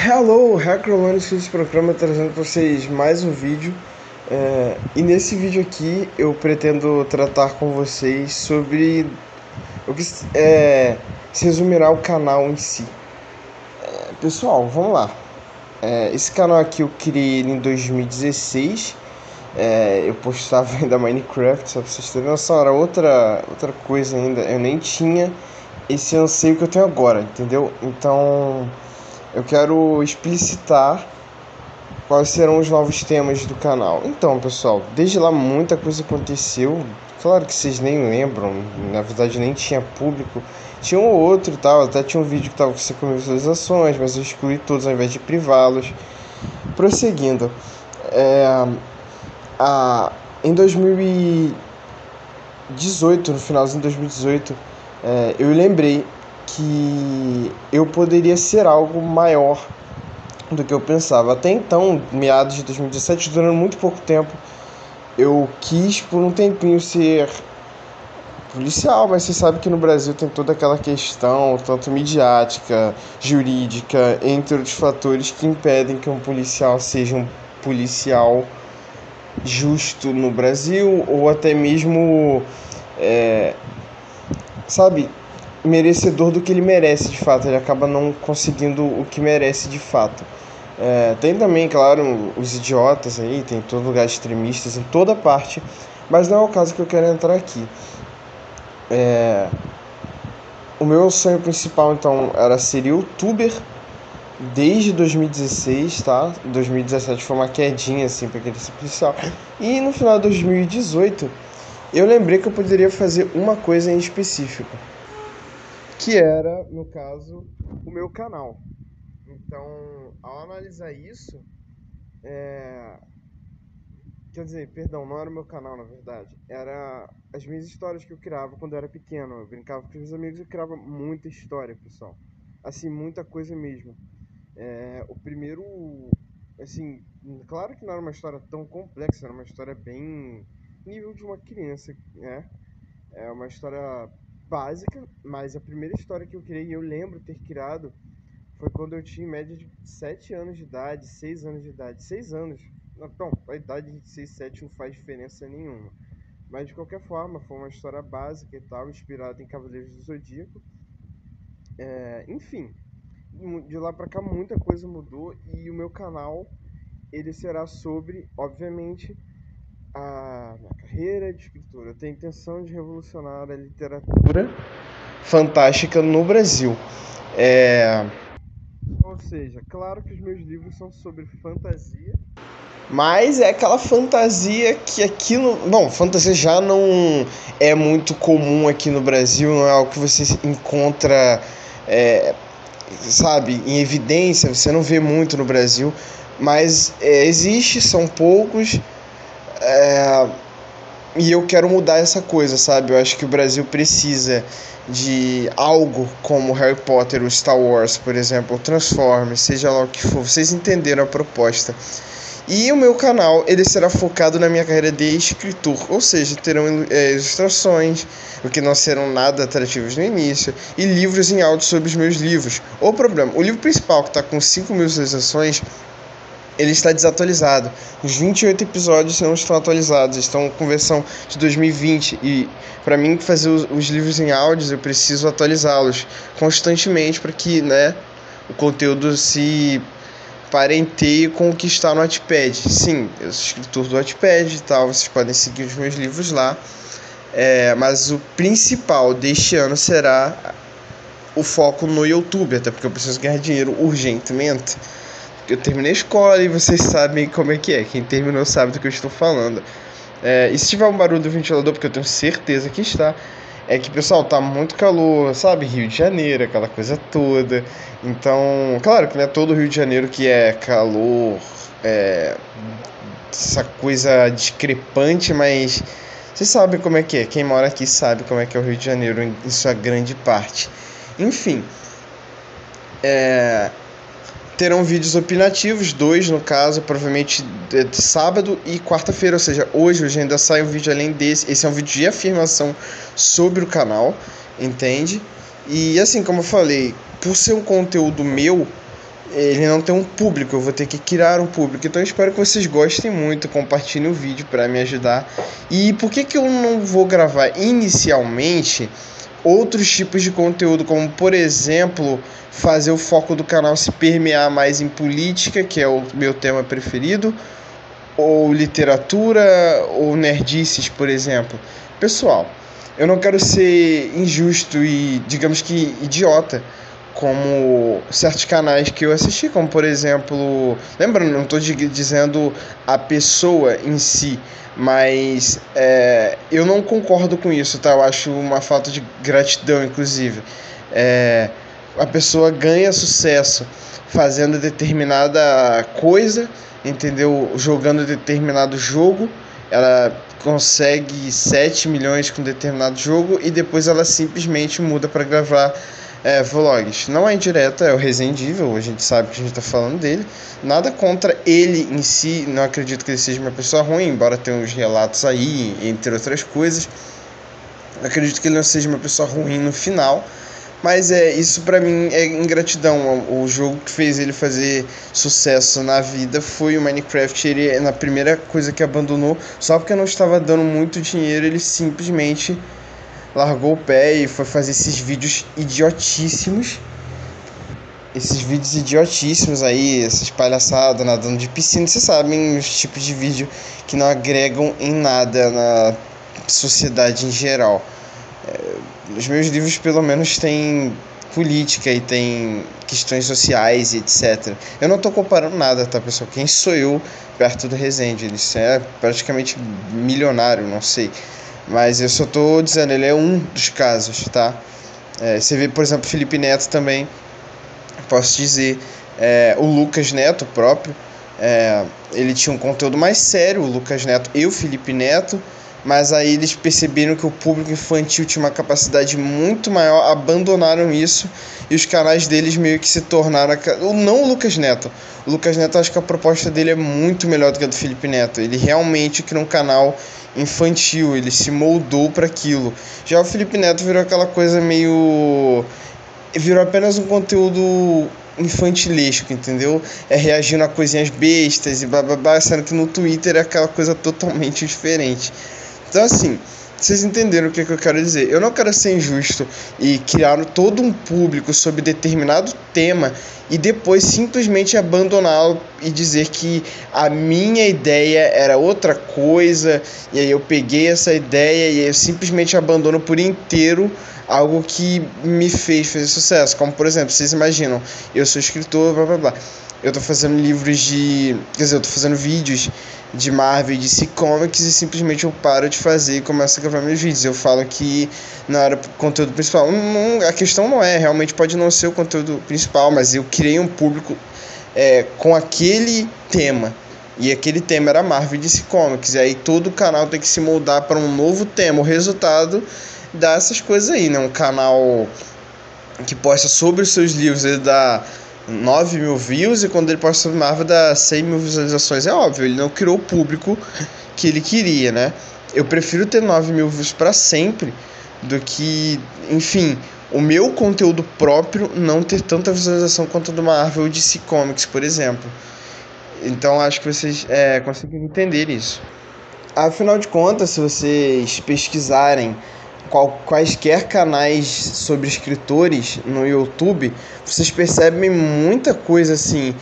Hello, Hacker esse programa trazendo para vocês mais um vídeo. E nesse vídeo aqui eu pretendo tratar com vocês sobre o que se resumirá o canal em si. Pessoal, vamos lá. Esse canal aqui eu criei ele em 2016. Eu postava ainda Minecraft, só pra vocês terem noção, era outra coisa ainda. Eu nem tinha esse anseio que eu tenho agora, entendeu? Então eu quero explicitar quais serão os novos temas do canal. Então, pessoal, desde lá muita coisa aconteceu. Claro que vocês nem lembram, na verdade nem tinha público. Tinha um ou outro e tal, até tinha um vídeo que tava com 5 mil visualizações, mas eu excluí todos ao invés de privá-los. Prosseguindo, em 2018, no finalzinho de 2018, eu lembrei que eu poderia ser algo maior do que eu pensava. Até então, meados de 2017, durante muito pouco tempo, eu quis por um tempinho ser policial, mas você sabe que no Brasil tem toda aquela questão, tanto midiática, jurídica, entre outros fatores que impedem que um policial seja um policial justo no Brasil, ou até mesmo, sabe, merecedor do que ele merece de fato. Ele acaba não conseguindo o que merece de fato. Tem também, claro, os idiotas aí, tem em todo lugar extremistas, em toda parte, mas não é o caso que eu quero entrar aqui. O meu sonho principal, então, era ser youtuber desde 2016, tá? 2017 foi uma quedinha, assim, pra querer ser policial. E no final de 2018, eu lembrei que eu poderia fazer uma coisa em específico, que era, no caso, o meu canal. Então, ao analisar isso, quer dizer, perdão, não era o meu canal, na verdade. Era as minhas histórias que eu criava quando eu era pequeno. Eu brincava com os meus amigos e criava muita história, pessoal. Assim, muita coisa mesmo. O primeiro, assim, claro que não era uma história tão complexa, era uma história bem nível de uma criança, né? É uma história básica, mas a primeira história que eu criei, eu lembro ter criado, foi quando eu tinha em média de 7 anos de idade, 6 anos de idade. 6 anos. Não, a idade de 6, 7 não faz diferença nenhuma. Mas de qualquer forma, foi uma história básica e tal, inspirada em Cavaleiros do Zodíaco. Enfim, de lá pra cá muita coisa mudou e o meu canal, ele será sobre, obviamente, a minha carreira de escritor. Eu tenho a intenção de revolucionar a literatura fantástica no Brasil. Ou seja, claro que os meus livros são sobre fantasia, mas é aquela fantasia que aqui no. Bom, fantasia já não é muito comum aqui no Brasil, não é algo que você encontra, é, sabe, em evidência, você não vê muito no Brasil, mas existe, são poucos, e eu quero mudar essa coisa, sabe? Eu acho que o Brasil precisa de algo como Harry Potter, ou Star Wars, por exemplo, ou Transformers, seja lá o que for. Vocês entenderam a proposta. E o meu canal, ele será focado na minha carreira de escritor, ou seja, terão ilustrações, o que não serão nada atrativos no início, e livros em áudio sobre os meus livros. O problema, o livro principal, que está com 5 mil visualizações, ele está desatualizado. Os 28 episódios não estão atualizados, estão com versão de 2020 e para mim fazer os livros em áudios eu preciso atualizá-los constantemente para que, né, o conteúdo se parenteie com o que está no Wattpad. Sim, eu sou escritor do Wattpad e tal, vocês podem seguir os meus livros lá, mas o principal deste ano será o foco no YouTube, até porque eu preciso ganhar dinheiro urgentemente. Eu terminei a escola e vocês sabem como é que é. Quem terminou sabe do que eu estou falando. E se tiver um barulho do ventilador, porque eu tenho certeza que está, é que, pessoal, tá muito calor, sabe? Rio de Janeiro, aquela coisa toda. Então, claro que não é todo Rio de Janeiro que é calor, essa coisa discrepante, mas vocês sabem como é que é. Quem mora aqui sabe como é que é o Rio de Janeiro em sua grande parte. Enfim, terão vídeos opinativos, 2 no caso, provavelmente sábado e quarta-feira, ou seja, hoje ainda sai um vídeo além desse. Esse é um vídeo de afirmação sobre o canal, entende? E assim como eu falei, por ser um conteúdo meu, ele não tem um público, eu vou ter que criar um público. Então eu espero que vocês gostem muito, compartilhem o vídeo para me ajudar. E por que eu não vou gravar inicialmente outros tipos de conteúdo, como por exemplo, fazer o foco do canal se permear mais em política, que é o meu tema preferido, ou literatura, ou nerdices, por exemplo. Pessoal, eu não quero ser injusto e, digamos que, idiota, como certos canais que eu assisti, como por exemplo, lembra, não estou dizendo a pessoa em si, mas eu não concordo com isso, tá? Eu acho uma falta de gratidão, inclusive. A pessoa ganha sucesso fazendo determinada coisa, entendeu? Jogando determinado jogo, ela consegue 7 milhões com determinado jogo e depois ela simplesmente muda para gravar vlogs. Não é indireta, é o Resident Evil, a gente sabe que a gente tá falando dele. Nada contra ele em si, não acredito que ele seja uma pessoa ruim, embora tenha uns relatos aí, entre outras coisas. Acredito que ele não seja uma pessoa ruim no final, mas isso pra mim é ingratidão. O jogo que fez ele fazer sucesso na vida foi o Minecraft. Ele, na primeira coisa que abandonou, só porque não estava dando muito dinheiro, ele simplesmente largou o pé e foi fazer esses vídeos idiotíssimos. Esses vídeos idiotíssimos aí, essas palhaçadas, nadando de piscina, vocês sabem, os tipos de vídeo que não agregam em nada na sociedade em geral. Os meus livros, pelo menos, têm política e tem questões sociais e etc. Eu não estou comparando nada, tá, pessoal? Quem sou eu perto do Resende? Ele é praticamente milionário, não sei. Mas eu só estou dizendo, ele é um dos casos, tá? Você vê, por exemplo, Felipe Neto também, posso dizer. O Lucas Neto próprio, ele tinha um conteúdo mais sério, o Lucas Neto e o Felipe Neto, mas aí eles perceberam que o público infantil tinha uma capacidade muito maior, abandonaram isso e os canais deles meio que se tornaram... Não o Lucas Neto. O Lucas Neto, acho que a proposta dele é muito melhor do que a do Felipe Neto. Ele realmente criou um canal infantil, ele se moldou para aquilo. Já o Felipe Neto virou aquela coisa meio... Virou apenas um conteúdo infantilesco, entendeu? Reagindo a coisinhas bestas e bababá, sendo que no Twitter é aquela coisa totalmente diferente. Então, assim, vocês entenderam o que eu quero dizer. Eu não quero ser injusto e criar todo um público sobre determinado tema e depois simplesmente abandoná-lo e dizer que a minha ideia era outra coisa e aí eu peguei essa ideia e eu simplesmente abandono por inteiro algo que me fez fazer sucesso. Como, por exemplo, vocês imaginam, eu sou escritor, blá blá blá. Eu tô fazendo livros de... Quer dizer, eu tô fazendo vídeos de Marvel e DC Comics e simplesmente eu paro de fazer e começo a gravar meus vídeos. Eu falo que não era o conteúdo principal. A questão não é, realmente pode não ser o conteúdo principal, mas eu criei um público com aquele tema. E aquele tema era Marvel e DC Comics. E aí todo o canal tem que se moldar para um novo tema. O resultado dá essas coisas aí, né? Um canal que posta sobre os seus livros, ele dá 9 mil views, e quando ele posta sobre Marvel dá 100 mil visualizações. É óbvio, ele não criou o público que ele queria, né? Eu prefiro ter 9 mil views para sempre do que, enfim, o meu conteúdo próprio não ter tanta visualização quanto do Marvel ou DC Comics, por exemplo. Então acho que vocês conseguem entender isso. Afinal de contas, se vocês pesquisarem quaisquer canais sobre escritores no YouTube, vocês percebem muita coisa assim.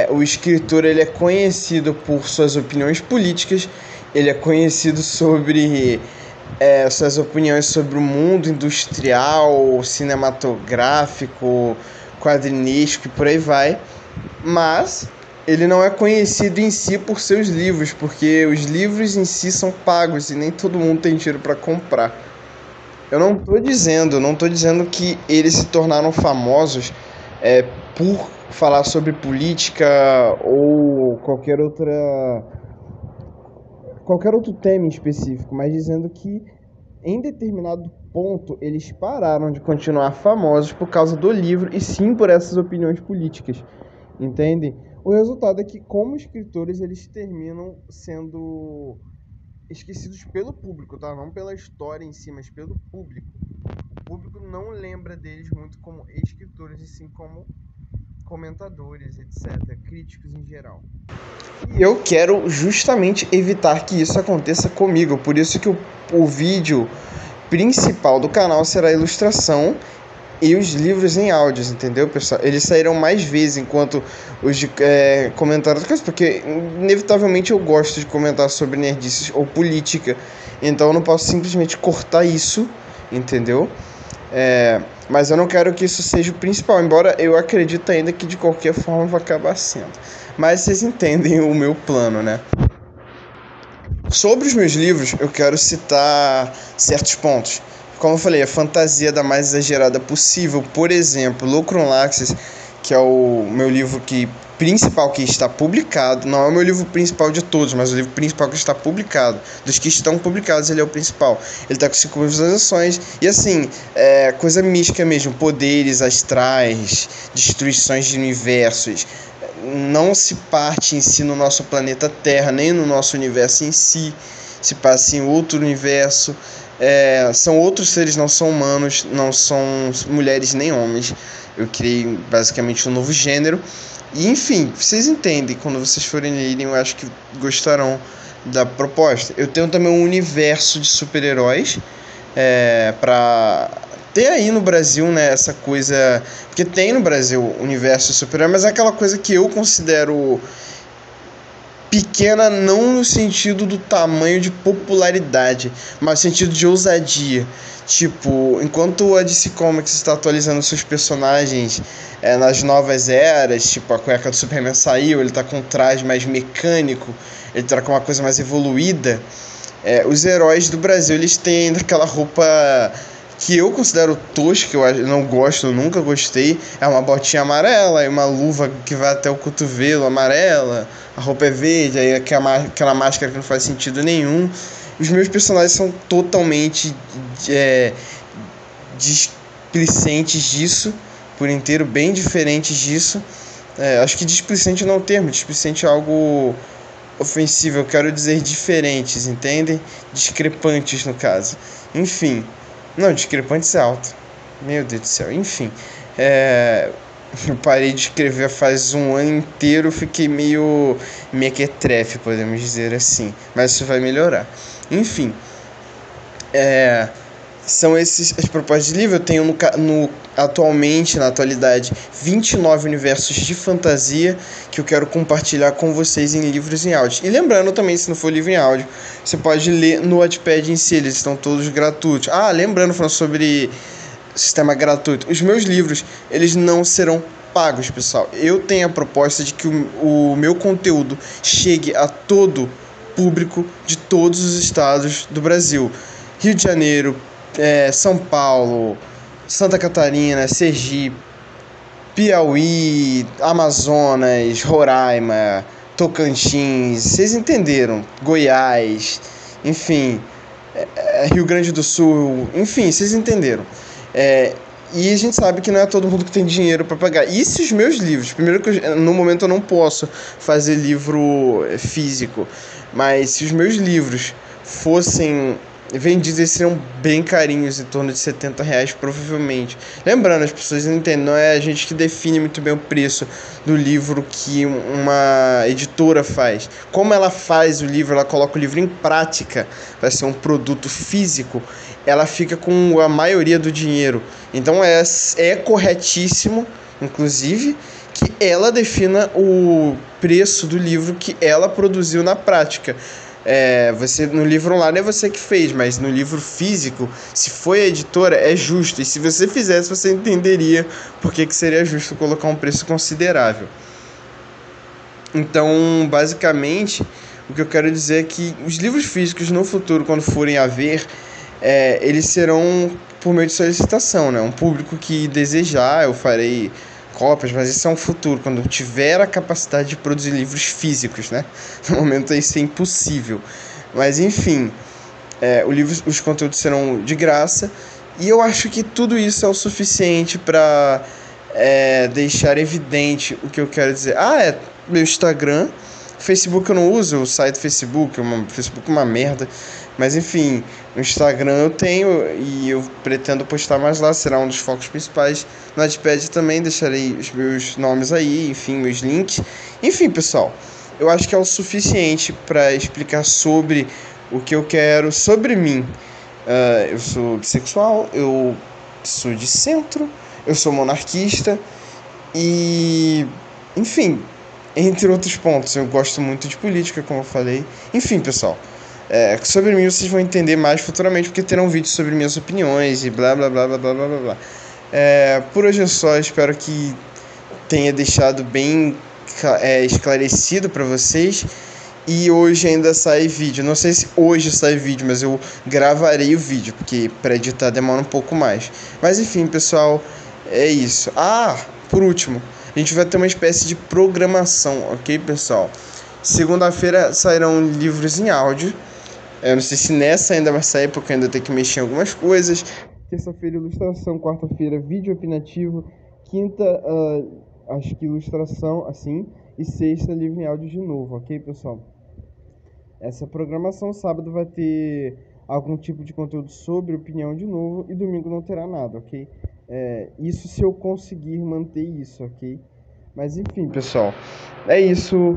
O escritor, ele é conhecido por suas opiniões políticas, ele é conhecido sobre suas opiniões sobre o mundo industrial, cinematográfico, quadrinístico e por aí vai, mas ele não é conhecido em si por seus livros, porque os livros em si são pagos e nem todo mundo tem dinheiro para comprar. Eu não tô dizendo que eles se tornaram famosos por falar sobre política ou qualquer outro tema em específico, mas dizendo que em determinado ponto eles pararam de continuar famosos por causa do livro e sim por essas opiniões políticas, entende? O resultado é que, como escritores, eles terminam sendo esquecidos pelo público, tá? Não pela história em si, mas pelo público. O público não lembra deles muito como escritores, e sim como comentadores, etc., críticos em geral. E eu quero justamente evitar que isso aconteça comigo, por isso que o vídeo principal do canal será a ilustração e os livros em áudios, entendeu, pessoal? Eles sairão mais vezes, enquanto os de comentar outras coisas, porque inevitavelmente eu gosto de comentar sobre nerdices ou política, então eu não posso simplesmente cortar isso, entendeu? Mas eu não quero que isso seja o principal, embora eu acredite ainda que de qualquer forma vai acabar sendo. Mas vocês entendem o meu plano, né? Sobre os meus livros, eu quero citar certos pontos. Como eu falei, a fantasia da mais exagerada possível. Por exemplo, Lucrum Laxis, que é o meu livro principal que está publicado. Não é o meu livro principal de todos, mas o livro principal que está publicado. Dos que estão publicados, ele é o principal. Ele está com 5 visualizações. E assim, coisa mística mesmo. Poderes astrais, destruições de universos. Não se parte em si no nosso planeta Terra, nem no nosso universo em si. Se passa em outro universo. São outros seres, não são humanos, não são mulheres nem homens. Eu criei basicamente um novo gênero. E enfim, vocês entendem, quando vocês forem lerem, eu acho que gostarão da proposta. Eu tenho também um universo de super-heróis para ter aí no Brasil, né, essa coisa. Porque tem no Brasil o universo de super-heróis, mas é aquela coisa que eu considero pequena, não no sentido do tamanho de popularidade, mas no sentido de ousadia. Tipo, enquanto a DC Comics está atualizando seus personagens nas novas eras, tipo, a cueca do Superman saiu, ele tá com um traje mais mecânico, ele tá com uma coisa mais evoluída, os heróis do Brasil, eles têm ainda aquela roupa que eu considero tosca, eu não gosto, eu nunca gostei. É uma botinha amarela e uma luva que vai até o cotovelo amarela, a roupa é verde, aí aquela máscara que não faz sentido nenhum. Os meus personagens são totalmente displicentes disso, por inteiro, bem diferentes disso. Acho que displicente não é o termo, displicente é algo ofensivo, eu quero dizer diferentes, entendem? Discrepantes, no caso. Enfim. Não, discrepantes é alto. Meu Deus do céu. Enfim. Eu parei de escrever faz um ano inteiro. Fiquei meio mequetrefe, podemos dizer assim. Mas isso vai melhorar. Enfim. São essas as propostas de livro. Eu tenho atualmente, na atualidade, 29 universos de fantasia que eu quero compartilhar com vocês em livros em áudio. E lembrando também, se não for livro em áudio, você pode ler no Wattpad em si, eles estão todos gratuitos. Lembrando, falando sobre sistema gratuito, os meus livros, eles não serão pagos, pessoal. Eu tenho a proposta de que o meu conteúdo chegue a todo público de todos os estados do Brasil. Rio de Janeiro, São Paulo, Santa Catarina, Sergipe, Piauí, Amazonas, Roraima, Tocantins, vocês entenderam, Goiás, enfim, Rio Grande do Sul, enfim, vocês entenderam. E a gente sabe que não é todo mundo que tem dinheiro para pagar. E se os meus livros, primeiro que no momento eu não posso fazer livro físico, mas se os meus livros fossem vendidos, eles seriam bem carinhos, em torno de R$70 provavelmente. Lembrando, as pessoas não entendem, não é a gente que define muito bem o preço do livro que uma editora faz. Como ela faz o livro, ela coloca o livro em prática, vai ser um produto físico, ela fica com a maioria do dinheiro. Então é corretíssimo, inclusive, que ela defina o preço do livro que ela produziu na prática. Você no livro online é você que fez, mas no livro físico, se foi a editora, é justo. E se você fizesse, você entenderia por que seria justo colocar um preço considerável. Então, basicamente, o que eu quero dizer é que os livros físicos no futuro, quando forem a ver, eles serão por meio de solicitação, né? Um público que desejar, eu farei cópias, mas isso é um futuro, quando eu tiver a capacidade de produzir livros físicos, né? No momento isso é impossível. Mas enfim, os conteúdos serão de graça, e eu acho que tudo isso é o suficiente para deixar evidente o que eu quero dizer. Meu Instagram, Facebook eu não uso, o site Facebook, Facebook é uma merda. Mas enfim, no Instagram eu tenho e eu pretendo postar mais lá, será um dos focos principais. No Wattpad também deixarei os meus nomes aí, enfim, meus links. Enfim, pessoal, eu acho que é o suficiente para explicar sobre o que eu quero, sobre mim. Eu sou bissexual, eu sou de centro, eu sou monarquista e, enfim, entre outros pontos, eu gosto muito de política, como eu falei. Enfim, pessoal, sobre mim vocês vão entender mais futuramente, porque terão vídeos sobre minhas opiniões e blá blá blá blá blá blá blá. Por hoje é só, espero que tenha deixado bem esclarecido para vocês. E hoje ainda sai vídeo. Não sei se hoje sai vídeo, mas eu gravarei o vídeo, porque para editar demora um pouco mais. Mas enfim, pessoal, é isso. Por último, a gente vai ter uma espécie de programação, ok, pessoal? Segunda-feira sairão livros em áudio. Eu não sei se nessa ainda vai sair, porque eu ainda tenho que mexer em algumas coisas. Terça-feira, ilustração. Quarta-feira, vídeo opinativo. Quinta, acho que ilustração, assim. E sexta, livro em áudio de novo, ok, pessoal? Essa programação. Sábado vai ter algum tipo de conteúdo sobre opinião de novo. E domingo não terá nada, ok? Isso se eu conseguir manter isso, ok? Mas enfim, pessoal, é isso.